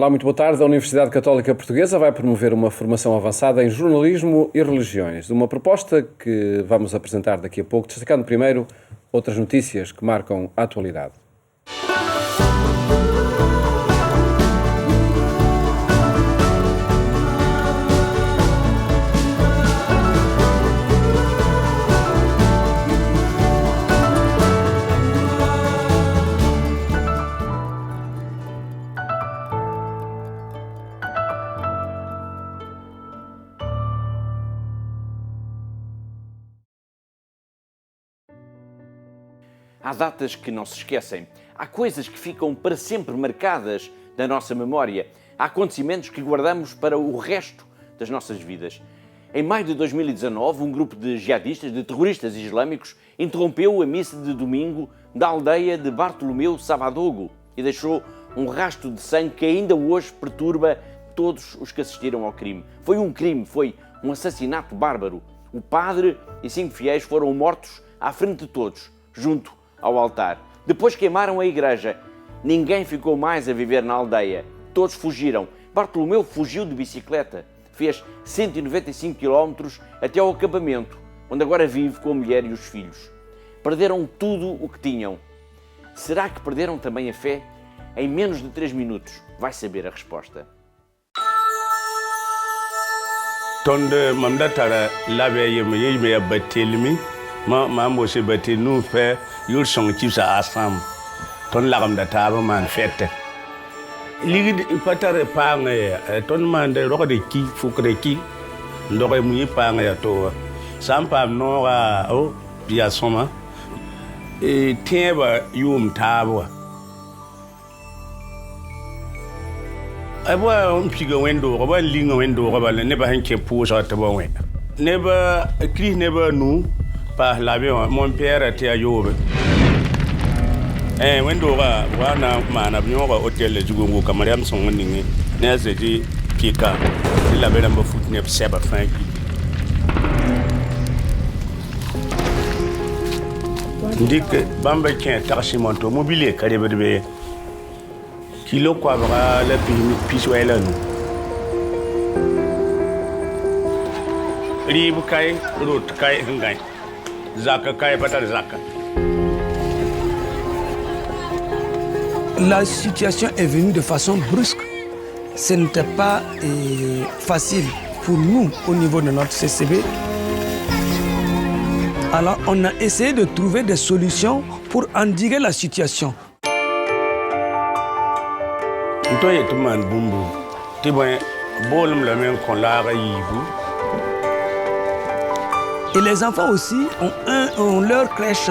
Olá, muito boa tarde. A Universidade Católica Portuguesa vai promover uma formação avançada em jornalismo e religiões. Uma proposta que vamos apresentar daqui a pouco, destacando primeiro outras notícias que marcam a atualidade. Há datas que não se esquecem. Há coisas que ficam para sempre marcadas na nossa memória. Há acontecimentos que guardamos para o resto das nossas vidas. Em maio de 2019, um grupo de jihadistas, de terroristas islâmicos, interrompeu a missa de domingo da aldeia de Bartolomeu Sabadogo e deixou um rastro de sangue que ainda hoje perturba todos os que assistiram ao crime. Foi um crime, foi um assassinato bárbaro. O padre e 5 fiéis foram mortos à frente de todos, junto ao altar. Depois queimaram a igreja. Ninguém ficou mais a viver na aldeia. Todos fugiram. Bartolomeu fugiu de bicicleta. Fez 195 km até ao acampamento, onde agora vive com a mulher e os filhos. Perderam tudo o que tinham. Será que perderam também a fé? Em menos de 3 minutos vai saber a resposta. Tonde mamda tara labe yeme batelmi ma mose batel nu fe yur song chipsa asam ton lagam da taba man fete ligi patare pange ton man de rokade ki fukre ki ndoke mu pange ya to sampa no ga o ya soma e teba yum taba aba piga wendo ba linga wendo ba ne ba hanke pusa ta ba we ne ba kri ne ba nu pa labe mon père te ayobe wendo ga wana mana bnyoga hotel le jugongo kamariam son ningi ne zedi pika labe na ba foot ne seba fanki ndik bamba ken taximonto mobile kare be kilo kwa ba la piswela no ribu kai rot kai ngai zaka kai patar zaka. La situation est venue de façon brusque. Ce n'était pas facile pour nous au niveau de notre CCB. Alors on a essayé de trouver des solutions pour endiguer la situation. Ntoye tuman bumbu tiboy bolum la men kon la yibu. Et les enfants aussi ont leur crèche.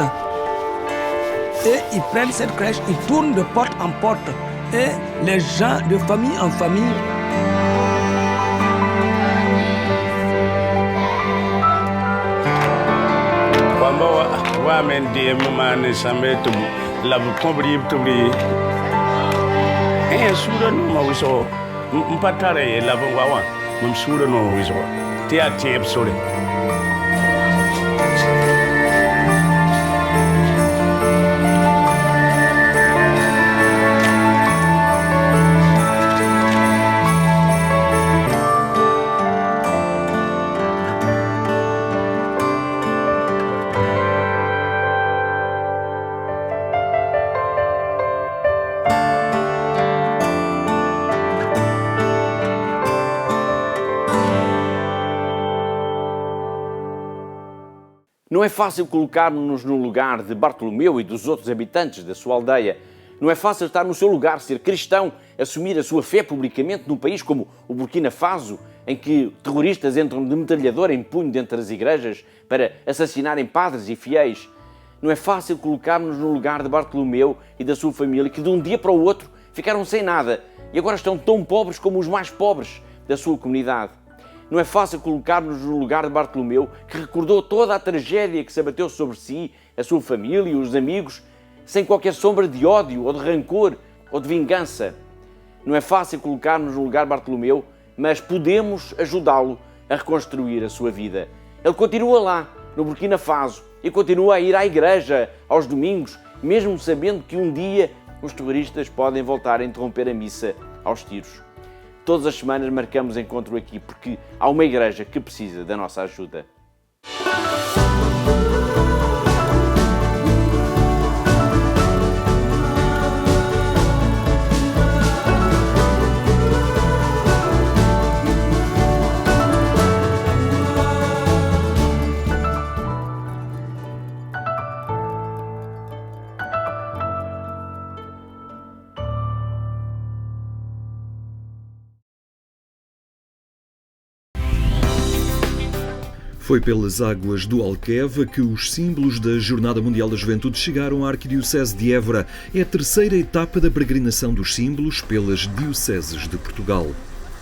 Et ils prennent cette crèche, ils tournent de porte en porte. Et les gens de famille en famille. Wa men de mane sametum la combri tubri. Sura no ma wiso mpatare la bongwa mum sura no wiso. Ti ati sore. Não é fácil colocarmos-nos no lugar de Bartolomeu e dos outros habitantes da sua aldeia. Não é fácil estar no seu lugar, ser cristão, assumir a sua fé publicamente num país como o Burkina Faso, em que terroristas entram de metralhadora em punho dentro das igrejas para assassinarem padres e fiéis. Não é fácil colocarmos-nos no lugar de Bartolomeu e da sua família, que de um dia para o outro ficaram sem nada e agora estão tão pobres como os mais pobres da sua comunidade. Não é fácil colocar-nos no lugar de Bartolomeu, que recordou toda a tragédia que se abateu sobre si, a sua família e os amigos, sem qualquer sombra de ódio ou de rancor ou de vingança. Não é fácil colocar-nos no lugar de Bartolomeu, mas podemos ajudá-lo a reconstruir a sua vida. Ele continua lá, no Burkina Faso, e continua a ir à igreja aos domingos, mesmo sabendo que um dia os terroristas podem voltar a interromper a missa aos tiros. Todas as semanas marcamos encontro aqui porque há uma igreja que precisa da nossa ajuda. Foi pelas águas do Alqueva que os símbolos da Jornada Mundial da Juventude chegaram à Arquidiocese de Évora. É a terceira etapa da peregrinação dos símbolos pelas dioceses de Portugal.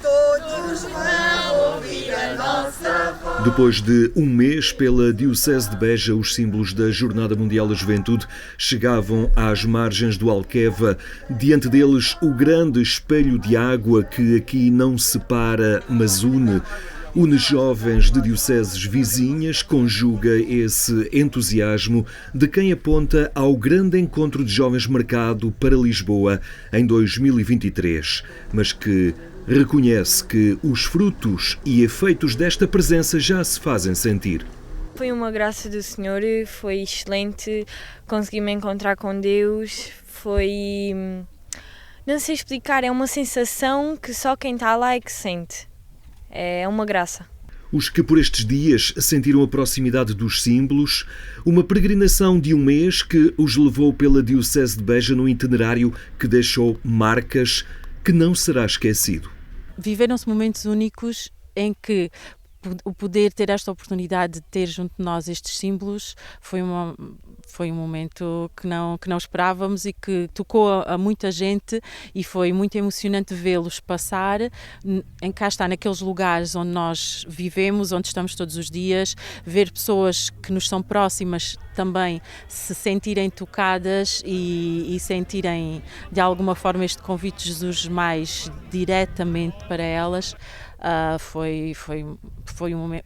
Todos vão ouvir a nossa voz. Depois de um mês pela Diocese de Beja, os símbolos da Jornada Mundial da Juventude chegavam às margens do Alqueva. Diante deles, o grande espelho de água que aqui não separa, mas une jovens de dioceses vizinhas, conjuga esse entusiasmo de quem aponta ao grande encontro de jovens marcado para Lisboa em 2023, mas que reconhece que os frutos e efeitos desta presença já se fazem sentir. Foi uma graça do Senhor, foi excelente, consegui me encontrar com Deus, foi... não sei explicar, é uma sensação que só quem está lá é que sente. É uma graça. Os que por estes dias sentiram a proximidade dos símbolos, uma peregrinação de um mês que os levou pela Diocese de Beja num itinerário que deixou marcas que não será esquecido. Viveram-se momentos únicos em que o poder ter esta oportunidade de ter junto de nós estes símbolos foi um momento que não esperávamos e que tocou a muita gente e foi muito emocionante vê-los passar, cá está, naqueles lugares onde nós vivemos, onde estamos todos os dias, ver pessoas que nos são próximas também se sentirem tocadas e sentirem de alguma forma este convite de Jesus mais diretamente para elas. Foi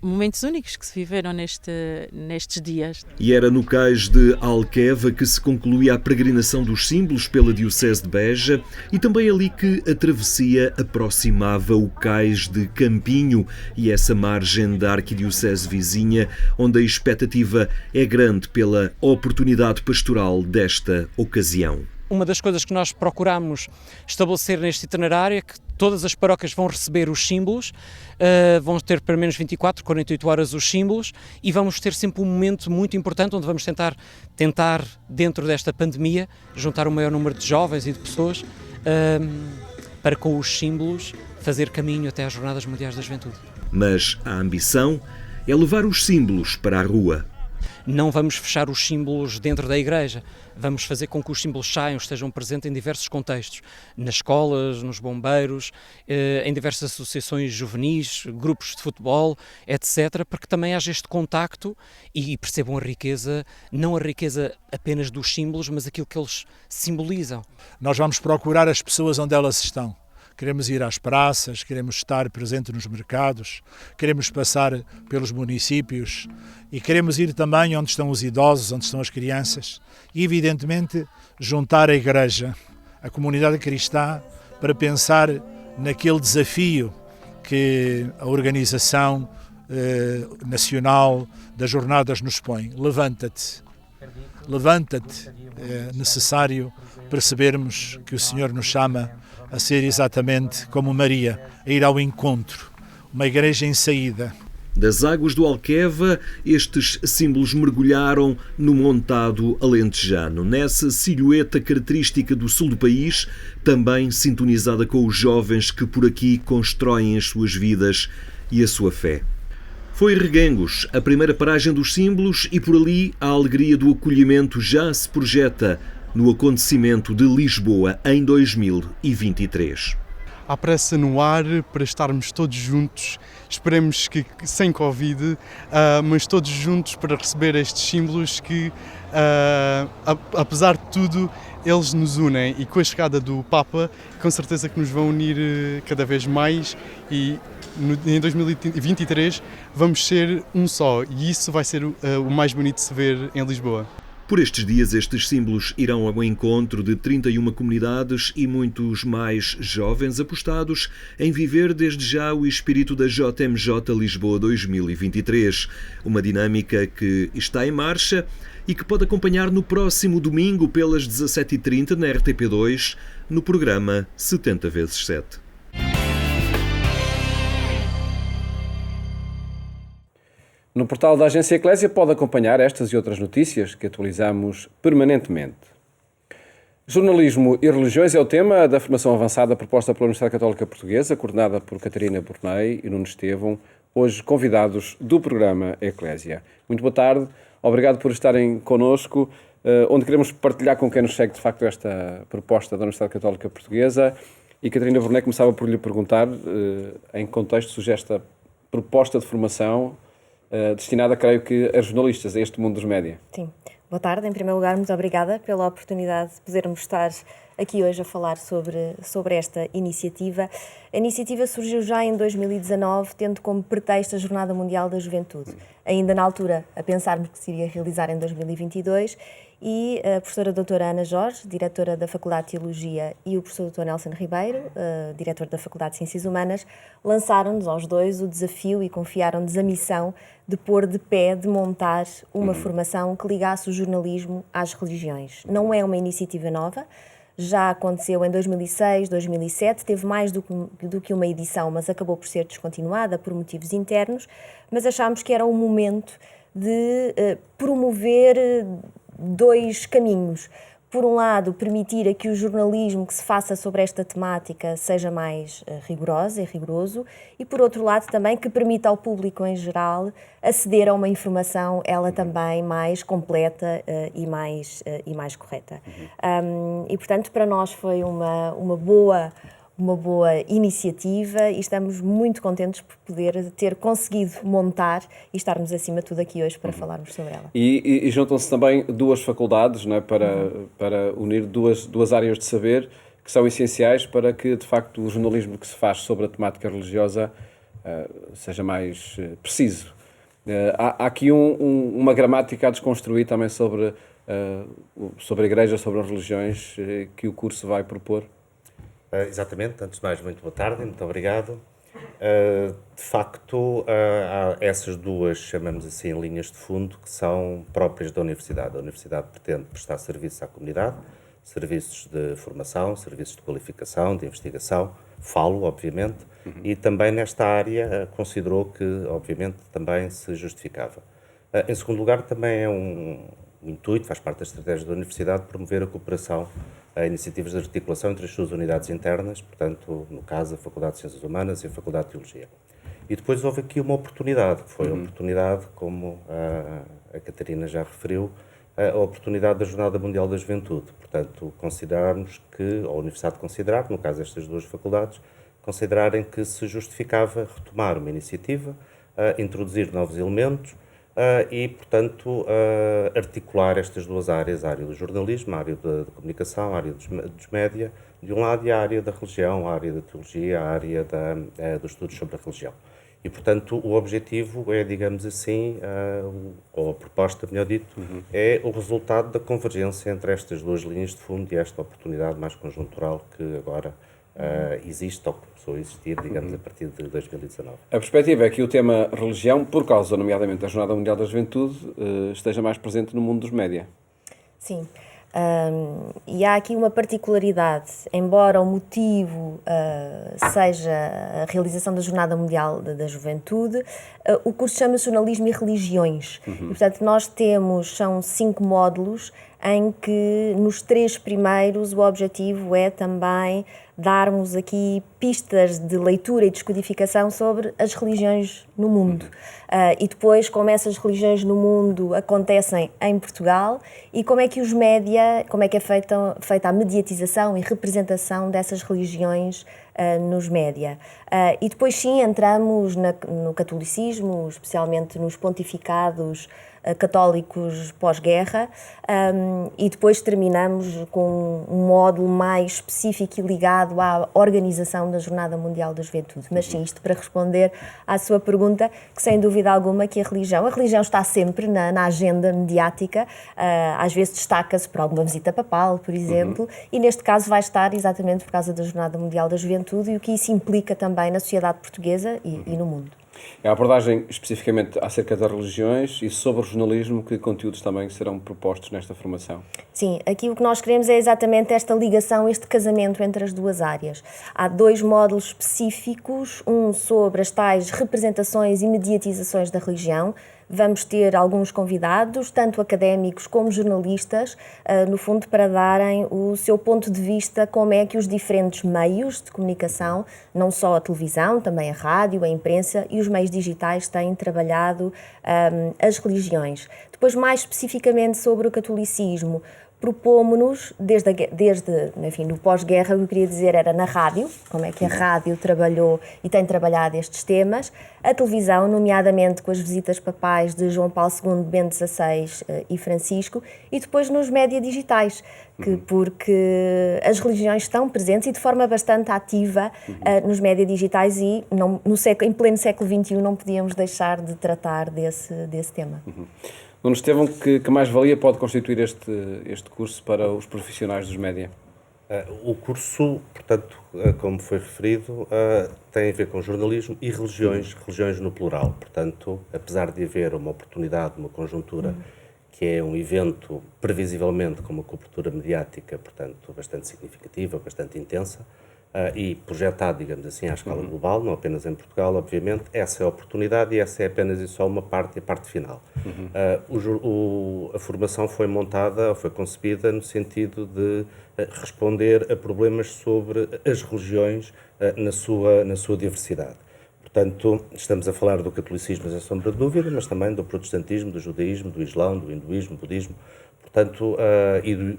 momentos únicos que se viveram nestes dias. E era no cais de Alqueva que se concluía a peregrinação dos símbolos pela Diocese de Beja e também ali que a travessia aproximava o cais de Campinho e essa margem da Arquidiocese vizinha, onde a expectativa é grande pela oportunidade pastoral desta ocasião. Uma das coisas que nós procuramos estabelecer neste itinerário é que todas as paróquias vão receber os símbolos, vão ter pelo menos 24, 48 horas os símbolos e vamos ter sempre um momento muito importante onde vamos tentar dentro desta pandemia, juntar o maior número de jovens e de pessoas para com os símbolos fazer caminho até às Jornadas Mundiais da Juventude. Mas a ambição é levar os símbolos para a rua. Não vamos fechar os símbolos dentro da igreja, vamos fazer com que os símbolos saiam, estejam presentes em diversos contextos, nas escolas, nos bombeiros, em diversas associações juvenis, grupos de futebol, etc., para que também haja este contacto e percebam a riqueza, não a riqueza apenas dos símbolos, mas aquilo que eles simbolizam. Nós vamos procurar as pessoas onde elas estão. Queremos ir às praças, queremos estar presente nos mercados, queremos passar pelos municípios e queremos ir também onde estão os idosos, onde estão as crianças e, evidentemente, juntar a Igreja, a comunidade cristã, para pensar naquele desafio que a Organização Nacional das Jornadas nos põe. Levanta-te, levanta-te. É necessário percebermos que o Senhor nos chama a ser exatamente como Maria, a ir ao encontro, uma igreja em saída. Das águas do Alqueva, estes símbolos mergulharam no montado alentejano, nessa silhueta característica do sul do país, também sintonizada com os jovens que por aqui constroem as suas vidas e a sua fé. Foi Reguengos, a primeira paragem dos símbolos, e por ali a alegria do acolhimento já se projeta no acontecimento de Lisboa em 2023. Há pressa no ar para estarmos todos juntos, esperemos que sem Covid, mas todos juntos para receber estes símbolos que, apesar de tudo, eles nos unem, e com a chegada do Papa, com certeza que nos vão unir cada vez mais e em 2023 vamos ser um só, e isso vai ser o mais bonito de se ver em Lisboa. Por estes dias, estes símbolos irão ao encontro de 31 comunidades e muitos mais jovens apostados em viver desde já o espírito da JMJ Lisboa 2023. Uma dinâmica que está em marcha e que pode acompanhar no próximo domingo pelas 17h30 na RTP2, no programa 70x7. No portal da Agência Eclésia pode acompanhar estas e outras notícias que atualizamos permanentemente. Jornalismo e religiões é o tema da formação avançada proposta pela Universidade Católica Portuguesa, coordenada por Catarina Bornei e Nuno Estevão, hoje convidados do programa Eclésia. Muito boa tarde, obrigado por estarem connosco, onde queremos partilhar com quem nos segue de facto esta proposta da Universidade Católica Portuguesa. E Catarina Bornei começava por lhe perguntar em que contexto surge esta proposta de formação destinada, creio que, a jornalistas, a este mundo dos média. Sim. Boa tarde. Em primeiro lugar, muito obrigada pela oportunidade de podermos estar aqui hoje a falar sobre esta iniciativa. A iniciativa surgiu já em 2019, tendo como pretexto a Jornada Mundial da Juventude. Ainda na altura, a pensarmos que se iria realizar em 2022, e a professora doutora Ana Jorge, diretora da Faculdade de Teologia, e o professor doutor Nelson Ribeiro, diretor da Faculdade de Ciências Humanas, lançaram-nos aos dois o desafio e confiaram-nos a missão de pôr de pé, de montar uma formação que ligasse o jornalismo às religiões. Não é uma iniciativa nova, já aconteceu em 2006, 2007, teve mais do que uma edição, mas acabou por ser descontinuada por motivos internos, mas achámos que era o momento de promover dois caminhos. Por um lado, permitir a que o jornalismo que se faça sobre esta temática seja mais rigoroso e rigoroso, e por outro lado também que permita ao público em geral aceder a uma informação, ela também mais completa e mais correta. E portanto para nós foi uma boa iniciativa e estamos muito contentes por poder ter conseguido montar e estarmos acima de tudo aqui hoje para falarmos sobre ela. E juntam-se também duas faculdades, não é, para unir duas áreas de saber que são essenciais para que, de facto, o jornalismo que se faz sobre a temática religiosa seja mais preciso. Há aqui uma gramática a desconstruir também sobre a Igreja, sobre as religiões, que o curso vai propor. Exatamente, antes de mais, muito boa tarde, muito obrigado. De facto, há essas duas, chamamos assim, linhas de fundo que são próprias da Universidade. A Universidade pretende prestar serviços à comunidade, serviços de formação, serviços de qualificação, de investigação, falo, obviamente, e também nesta área considerou que, obviamente, também se justificava. Em segundo lugar, também é um intuito, faz parte da estratégia da Universidade, promover a cooperação a iniciativas de articulação entre as suas unidades internas, portanto, no caso, a Faculdade de Ciências Humanas e a Faculdade de Teologia. E depois houve aqui uma oportunidade, que foi a oportunidade, como a Catarina já referiu, a oportunidade da Jornada Mundial da Juventude. Portanto, considerarmos que, ou a Universidade considerar, no caso destas duas faculdades, considerarem que se justificava retomar uma iniciativa, introduzir novos elementos, e, portanto, articular estas duas áreas, a área do jornalismo, a área da comunicação, a área dos média, de um lado, e a área da religião, a área da teologia, a área dos estudos sobre a religião. E, portanto, o objetivo é, digamos assim, ou a proposta, melhor dito, é o resultado da convergência entre estas duas linhas de fundo e esta oportunidade mais conjuntural que agora existe, ou começou a existir, digamos, a partir de 2019. A perspectiva é que o tema religião, por causa, nomeadamente, da Jornada Mundial da Juventude, esteja mais presente no mundo dos média. Sim. E há aqui uma particularidade, embora o motivo seja a realização da Jornada Mundial da Juventude, o curso chama-se Jornalismo e Religiões. E, portanto, são 5 módulos em que nos 3 primeiros o objetivo é também darmos aqui pistas de leitura e descodificação sobre as religiões no mundo. E depois como essas religiões no mundo acontecem em Portugal e como é que os média, como é que é feita a mediatização e representação dessas religiões nos média. E depois sim entramos no catolicismo, especialmente nos pontificados católicos pós-guerra, e depois terminamos com um módulo mais específico e ligado à organização da Jornada Mundial da Juventude. Mas sim, isto para responder à sua pergunta, que sem dúvida alguma que a religião está sempre na agenda mediática, às vezes destaca-se por alguma visita papal, por exemplo, e neste caso vai estar exatamente por causa da Jornada Mundial da Juventude e o que isso implica também na sociedade portuguesa e no mundo. É a abordagem especificamente acerca das religiões e sobre o jornalismo, que conteúdos também serão propostos nesta formação? Sim, aqui o que nós queremos é exatamente esta ligação, este casamento entre as duas áreas. Há 2 módulos específicos, um sobre as tais representações e mediatizações da religião. Vamos ter alguns convidados, tanto académicos como jornalistas, no fundo para darem o seu ponto de vista, como é que os diferentes meios de comunicação, não só a televisão, também a rádio, a imprensa e os meios digitais têm trabalhado as religiões. Depois, mais especificamente sobre o catolicismo, propomos-nos, enfim, no pós-guerra, o que eu queria dizer era na rádio, como é que a rádio trabalhou e tem trabalhado estes temas, a televisão, nomeadamente com as visitas papais de João Paulo II, Bento XVI e Francisco, e depois nos média digitais, porque as religiões estão presentes e de forma bastante ativa nos média digitais e em pleno século XXI não podíamos deixar de tratar desse tema. Nuno Estevão, que mais-valia pode constituir este curso para os profissionais dos média? O curso, portanto, como foi referido, tem a ver com jornalismo e religiões no plural. Portanto, apesar de haver uma oportunidade, uma conjuntura, que é um evento, previsivelmente, com uma cobertura mediática, portanto, bastante significativa, bastante intensa, e projetado, digamos assim, à escala global, não apenas em Portugal, obviamente, essa é a oportunidade e essa é apenas e só uma parte, a parte final. A formação foi montada, foi concebida no sentido de responder a problemas sobre as religiões na sua diversidade. Portanto, estamos a falar do catolicismo, sem sombra de dúvida, mas também do protestantismo, do judaísmo, do islão, do hinduísmo, do budismo, portanto,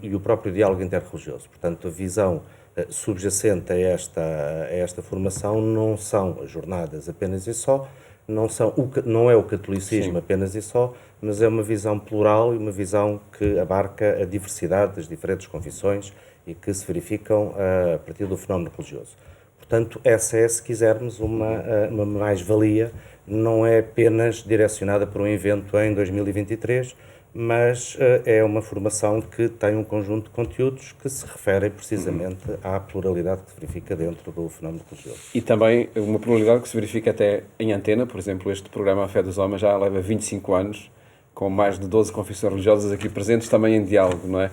e o próprio diálogo interreligioso. Portanto, a visão subjacente a esta formação não são as jornadas apenas e só, não é o catolicismo apenas e só, mas é uma visão plural e uma visão que abarca a diversidade das diferentes confissões e que se verificam a partir do fenómeno religioso. Portanto, essa é, se quisermos, uma mais-valia, não é apenas direcionada para um evento em 2023, mas é uma formação que tem um conjunto de conteúdos que se referem precisamente à pluralidade que se verifica dentro do fenómeno religioso. E também uma pluralidade que se verifica até em antena, por exemplo, este programa A Fé dos Homens já leva 25 anos, com mais de 12 confissões religiosas aqui presentes, também em diálogo, não é?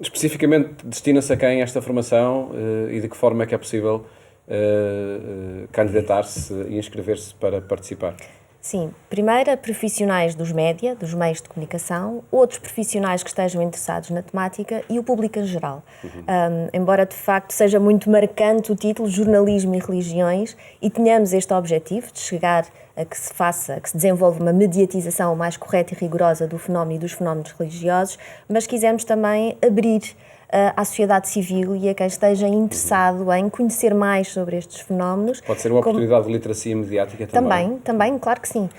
Especificamente, destina-se a quem esta formação e de que forma é que é possível candidatar-se e inscrever-se para participar? Sim, primeiro a profissionais dos média, dos meios de comunicação, outros profissionais que estejam interessados na temática e o público em geral. Embora de facto seja muito marcante o título Jornalismo e Religiões e tenhamos este objetivo de chegar a que se desenvolva uma mediatização mais correta e rigorosa do fenómeno e dos fenómenos religiosos, mas quisemos também abrir à sociedade civil e a quem esteja interessado em conhecer mais sobre estes fenómenos. Pode ser uma oportunidade de literacia mediática também? Também, claro que sim.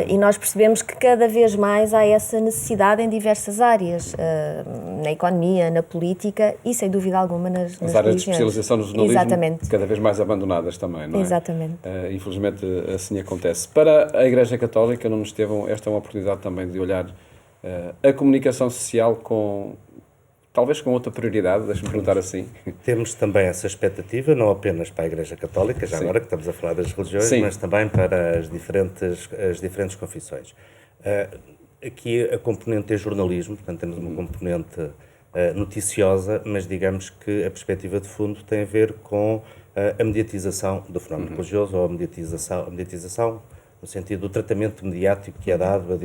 E nós percebemos que cada vez mais há essa necessidade em diversas áreas, na economia, na política e, sem dúvida alguma, nas as áreas religiões. de especialização no jornalismo. Exatamente. Cada vez mais abandonadas também, não é? Exatamente. Infelizmente assim acontece. Para a Igreja Católica, Nuno Estevão, esta é uma oportunidade também de olhar a comunicação social talvez com outra prioridade, deixe-me perguntar assim. Temos também essa expectativa, não apenas para a Igreja Católica, já agora que estamos a falar das religiões, mas também para as diferentes confissões. Aqui a componente é jornalismo, portanto temos uma componente noticiosa, mas digamos que a perspectiva de fundo tem a ver com a mediatização do fenómeno religioso, ou a mediatização no sentido do tratamento mediático que é dado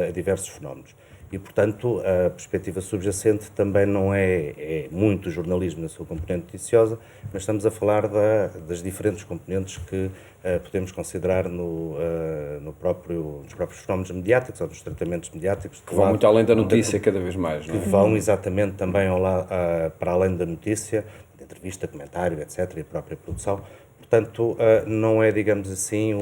a diversos fenómenos. E, portanto, a perspectiva subjacente também não é muito jornalismo na sua componente noticiosa, mas estamos a falar das diferentes componentes que podemos considerar nos próprios fenómenos mediáticos ou dos tratamentos mediáticos. Que vão muito além da notícia cada vez mais, não é? Que vão exatamente também para além da notícia, de entrevista, comentário, etc., e a própria produção. portanto, não é, digamos assim,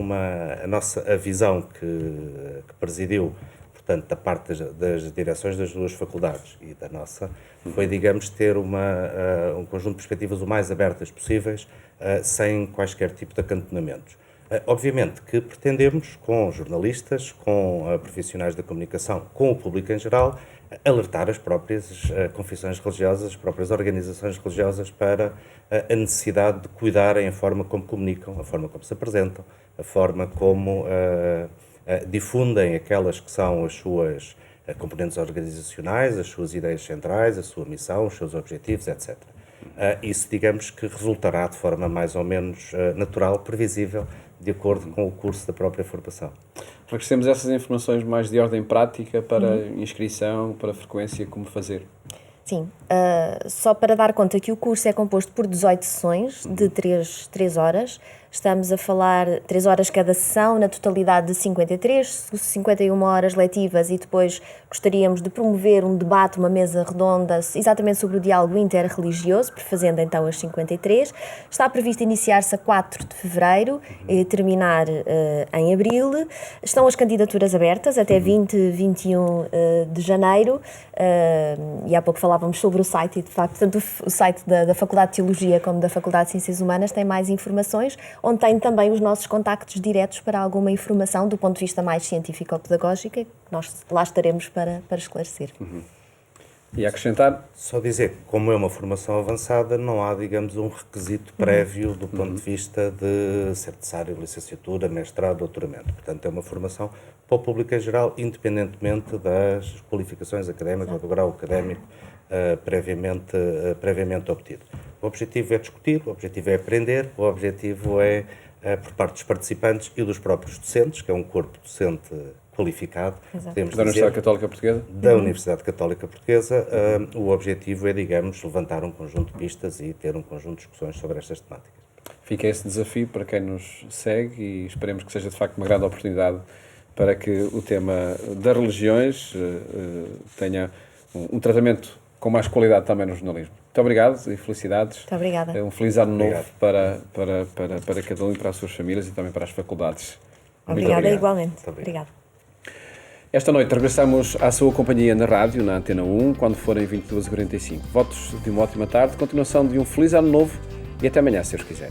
a visão que presidiu, portanto, da parte das direções das duas faculdades e da nossa, foi, digamos, ter um conjunto de perspectivas o mais abertas possíveis, sem quaisquer tipo de acantonamentos. Obviamente que pretendemos, com jornalistas, com profissionais da comunicação, com o público em geral, alertar as próprias confissões religiosas, as próprias organizações religiosas para a necessidade de cuidarem a forma como comunicam, a forma como se apresentam, a forma como difundem aquelas que são as suas componentes organizacionais, as suas ideias centrais, a sua missão, os seus objetivos, etc. Isso, digamos, que resultará de forma mais ou menos natural, previsível, de acordo com o curso da própria formação. Requerecemos essas informações mais de ordem prática para inscrição, para frequência, como fazer? Sim, só para dar conta que o curso é composto por 18 sessões de 3 horas. Estamos a falar 3 horas cada sessão, na totalidade de 53, 51 horas letivas, e depois gostaríamos de promover um debate, uma mesa redonda, exatamente sobre o diálogo interreligioso, prefazendo então as 53. Está previsto iniciar-se a 4 de fevereiro e terminar em abril. Estão as candidaturas abertas até 21 de janeiro, e há pouco falávamos sobre o site, e de facto, tanto o site da Faculdade de Teologia como da Faculdade de Ciências Humanas tem mais informações, onde tem também os nossos contactos diretos para alguma informação do ponto de vista mais científico-pedagógico, que nós lá estaremos para esclarecer. E acrescentar? Só dizer que, como é uma formação avançada, não há, digamos, um requisito prévio do ponto de vista de ser necessário licenciatura, mestrado, doutoramento. Portanto, é uma formação para o público em geral, independentemente das qualificações académicas ou do grau académico previamente obtido. O objetivo é discutir, o objetivo é aprender, o objetivo é, por parte dos participantes e dos próprios docentes, que é um corpo docente qualificado, da Universidade Católica Portuguesa? Da Universidade Católica Portuguesa, o objetivo é, digamos, levantar um conjunto de pistas e ter um conjunto de discussões sobre estas temáticas. Fica esse desafio para quem nos segue e esperemos que seja de facto uma grande oportunidade para que o tema das religiões tenha um tratamento com mais qualidade também no jornalismo. Muito obrigado e felicidades. Muito obrigada. Um feliz ano novo para cada um e para as suas famílias e também para as faculdades. Obrigada, igualmente. Obrigada. Esta noite regressamos à sua companhia na rádio, na Antena 1, quando forem 22h45. Votos de uma ótima tarde, continuação de um feliz ano novo e até amanhã, se Deus quiser.